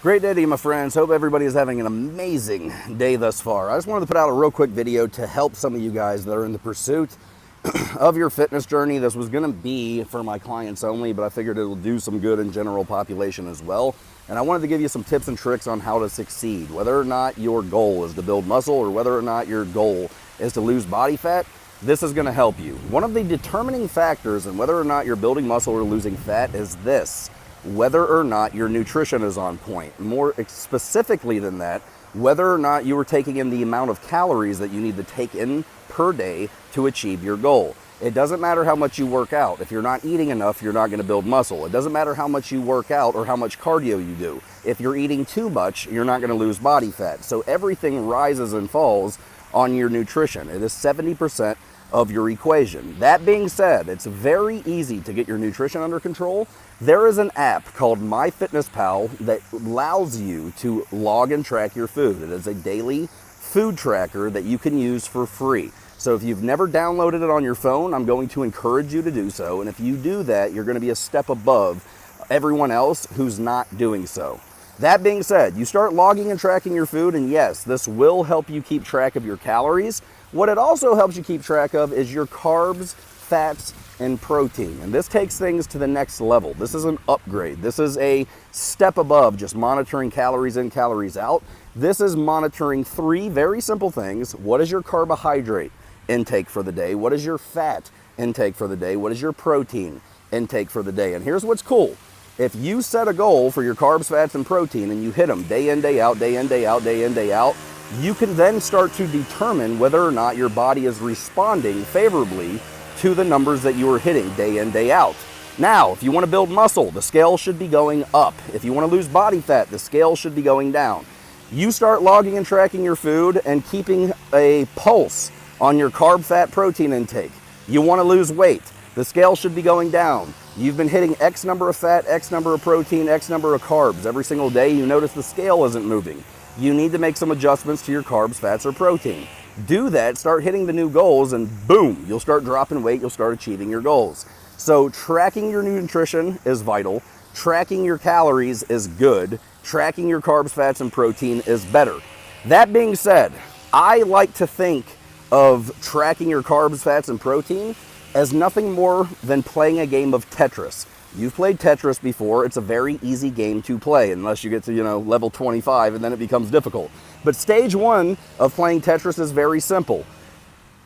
Great day to you, my friends. Hope everybody is having an amazing day thus far. I just wanted to put out a real quick video to help some of you guys that are in the pursuit of your fitness journey. This was going to be for my clients only, but I figured it will do some good in general population as well. And I wanted to give you some tips and tricks on how to succeed. Whether or not your goal is to build muscle or whether or not your goal is to lose body fat, this is going to help you. One of the determining factors in whether or not you're building muscle or losing fat is this: whether or not your nutrition is on point. More specifically than that, whether or not you are taking in the amount of calories that you need to take in per day to achieve your goal. It doesn't matter how much you work out. If you're not eating enough, you're not going to build muscle. It doesn't matter how much you work out or how much cardio you do. If you're eating too much, you're not going to lose body fat. So everything rises and falls on your nutrition. It is 70% of your equation. That being said, it's very easy to get your nutrition under control. There is an app called MyFitnessPal that allows you to log and track your food. It is a daily food tracker that you can use for free. So if you've never downloaded it on your phone, I'm going to encourage you to do so. And if you do that, you're going to be a step above everyone else who's not doing so. That being said, you start logging and tracking your food, and yes, this will help you keep track of your calories. What it also helps you keep track of is your carbs, fats, and protein. And this takes things to the next level. This is an upgrade. This is a step above just monitoring calories in, calories out. This is monitoring three very simple things. What is your carbohydrate intake for the day? What is your fat intake for the day? What is your protein intake for the day? And here's what's cool. If you set a goal for your carbs, fats, and protein and you hit them day in, day out, day in, day out, day in, day out, you can then start to determine whether or not your body is responding favorably to the numbers that you are hitting day in, day out. Now, if you want to build muscle, the scale should be going up. If you want to lose body fat, the scale should be going down. You start logging and tracking your food and keeping a pulse on your carb, fat, protein intake. You want to lose weight, the scale should be going down. You've been hitting X number of fat, X number of protein, X number of carbs every single day. You notice the scale isn't moving. You need to make some adjustments to your carbs, fats, or protein. Do that, start hitting the new goals, and boom, you'll start dropping weight, you'll start achieving your goals. So tracking your nutrition is vital. Tracking your calories is good. Tracking your carbs, fats, and protein is better. That being said, I like to think of tracking your carbs, fats, and protein as nothing more than playing a game of Tetris. You've played Tetris before. It's a very easy game to play unless you get to, level 25 and then it becomes difficult. But stage one of playing Tetris is very simple.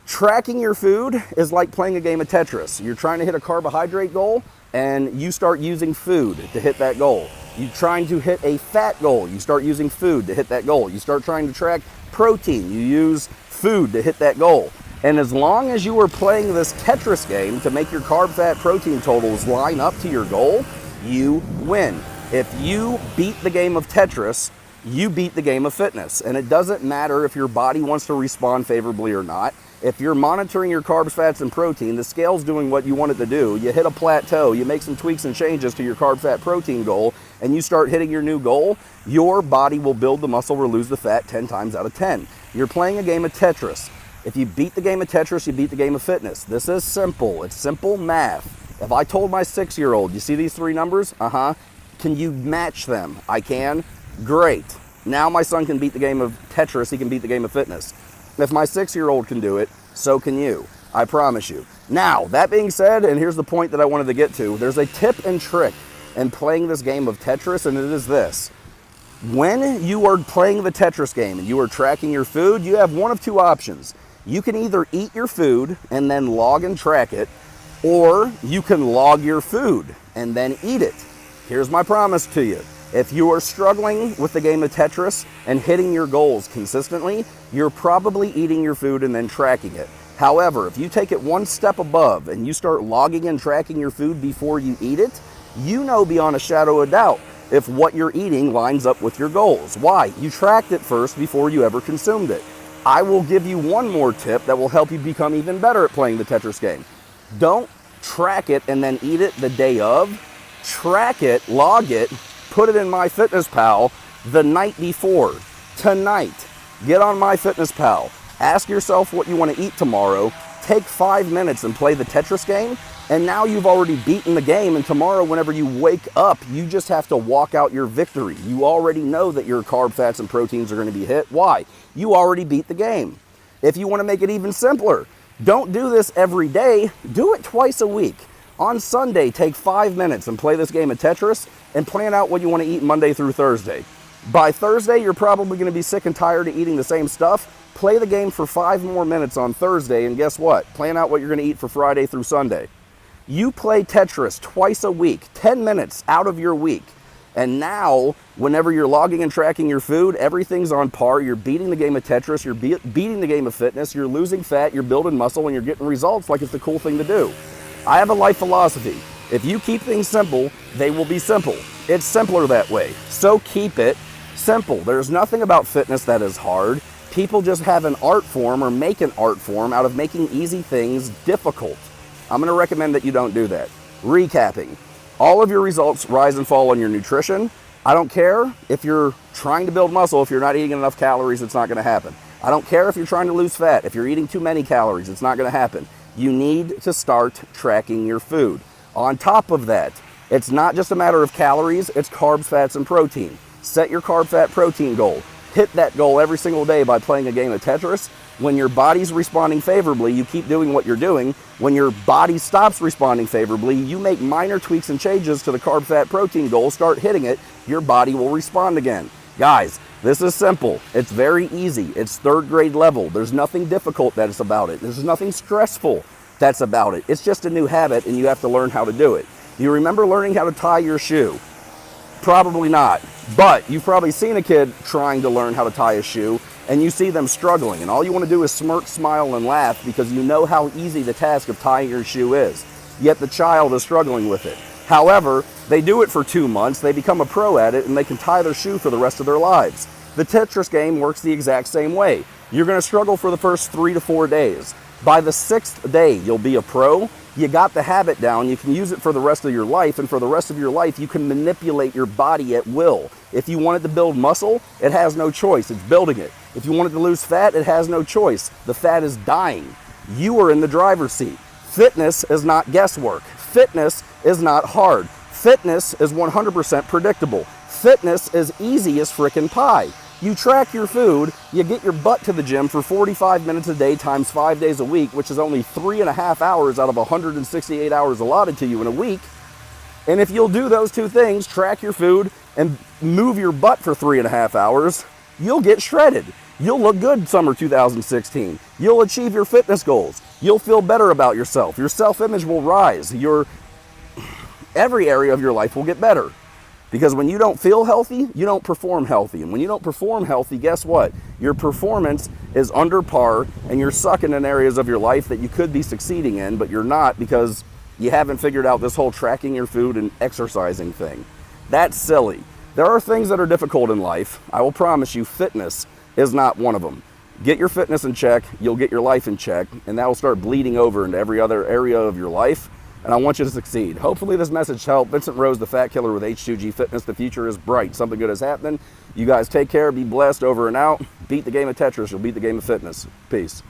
Tracking your food is like playing a game of Tetris. You're trying to hit a carbohydrate goal and you start using food to hit that goal. You're trying to hit a fat goal. You start using food to hit that goal. You start trying to track protein. You use food to hit that goal. And as long as you are playing this Tetris game to make your carb, fat, protein totals line up to your goal, you win. If you beat the game of Tetris, you beat the game of fitness. And it doesn't matter if your body wants to respond favorably or not. If you're monitoring your carbs, fats, and protein, the scale's doing what you want it to do. You hit a plateau, you make some tweaks and changes to your carb, fat, protein goal, and you start hitting your new goal, your body will build the muscle or lose the fat 10 times out of 10. You're playing a game of Tetris. If you beat the game of Tetris, you beat the game of fitness. This is simple. It's simple math. If I told my 6-year-old, you see these three numbers? Can you match them? I can. Great. Now my son can beat the game of Tetris. He can beat the game of fitness. If my 6-year-old can do it, so can you. I promise you. Now, that being said, and here's the point that I wanted to get to, there's a tip and trick in playing this game of Tetris, and it is this. When you are playing the Tetris game and you are tracking your food, you have one of two options. You can either eat your food and then log and track it, or you can log your food and then eat it. Here's my promise to you. If you are struggling with the game of Tetris and hitting your goals consistently, you're probably eating your food and then tracking it. However, if you take it one step above and you start logging and tracking your food before you eat it, you know beyond a shadow of doubt if what you're eating lines up with your goals. Why? You tracked it first before you ever consumed it. I will give you one more tip that will help you become even better at playing the Tetris game. Don't track it and then eat it the day of. Track it, log it, put it in MyFitnessPal the night before. Tonight, get on MyFitnessPal. Ask yourself what you want to eat tomorrow. Take 5 minutes and play the Tetris game. And now you've already beaten the game, and tomorrow whenever you wake up, you just have to walk out your victory. You already know that your carb, fats, and proteins are going to be hit. Why? You already beat the game. If you want to make it even simpler, don't do this every day, do it twice a week. On Sunday, take 5 minutes and play this game of Tetris and plan out what you want to eat Monday through Thursday. By Thursday, you're probably going to be sick and tired of eating the same stuff. Play the game for 5 more minutes on Thursday, and guess what? Plan out what you're going to eat for Friday through Sunday. You play Tetris twice a week, 10 minutes out of your week. And now, whenever you're logging and tracking your food, everything's on par. You're beating the game of Tetris, you're beating the game of fitness, you're losing fat, you're building muscle, and you're getting results like it's the cool thing to do. I have a life philosophy. If you keep things simple, they will be simple. It's simpler that way. So keep it simple. There's nothing about fitness that is hard. People just have an art form or make an art form out of making easy things difficult. I'm going to recommend that you don't do that. Recapping. All of your results rise and fall on your nutrition. I don't care if you're trying to build muscle. If you're not eating enough calories, it's not going to happen. I don't care if you're trying to lose fat. If you're eating too many calories, it's not going to happen. You need to start tracking your food. On top of that, it's not just a matter of calories, it's carbs, fats, and protein. Set your carb, fat, protein goal. Hit that goal every single day by playing a game of Tetris. When your body's responding favorably, you keep doing what you're doing. When your body stops responding favorably, you make minor tweaks and changes to the carb, fat, protein goal, start hitting it, your body will respond again. Guys, this is simple. It's very easy. It's 3rd grade level. There's nothing difficult that's about it. There's nothing stressful that's about it. It's just a new habit, and you have to learn how to do it. You remember learning how to tie your shoe? Probably not. But you've probably seen a kid trying to learn how to tie a shoe, and you see them struggling, and all you want to do is smirk, smile, and laugh because you know how easy the task of tying your shoe is. Yet the child is struggling with it. However, they do it for 2 months, they become a pro at it, and they can tie their shoe for the rest of their lives. The Tetris game works the exact same way. You're going to struggle for the first 3 to 4 days. By the 6th day, you'll be a pro. You got the habit down, you can use it for the rest of your life, and for the rest of your life, you can manipulate your body at will. If you want it to build muscle, it has no choice, it's building it. If you want it to lose fat, it has no choice. The fat is dying. You are in the driver's seat. Fitness is not guesswork. Fitness is not hard. Fitness is 100% predictable. Fitness is easy as frickin' pie. You track your food, you get your butt to the gym for 45 minutes a day times 5 days a week, which is only 3.5 hours out of 168 hours allotted to you in a week. And if you'll do those 2 things, track your food and move your butt for 3.5 hours, you'll get shredded. You'll look good summer 2016. You'll achieve your fitness goals. You'll feel better about yourself. Your self-image will rise. Every area of your life will get better. Because when you don't feel healthy, you don't perform healthy. And when you don't perform healthy, guess what? Your performance is under par, and you're sucking in areas of your life that you could be succeeding in, but you're not because you haven't figured out this whole tracking your food and exercising thing. That's silly. There are things that are difficult in life. I will promise you, fitness is not one of them. Get your fitness in check, you'll get your life in check, and that will start bleeding over into every other area of your life. And I want you to succeed. Hopefully this message helped. Vincent Rose, the Fat Killer with H2G Fitness. The future is bright. Something good is happening. You guys take care. Be blessed. Over and out. Beat the game of Tetris. You'll beat the game of fitness. Peace.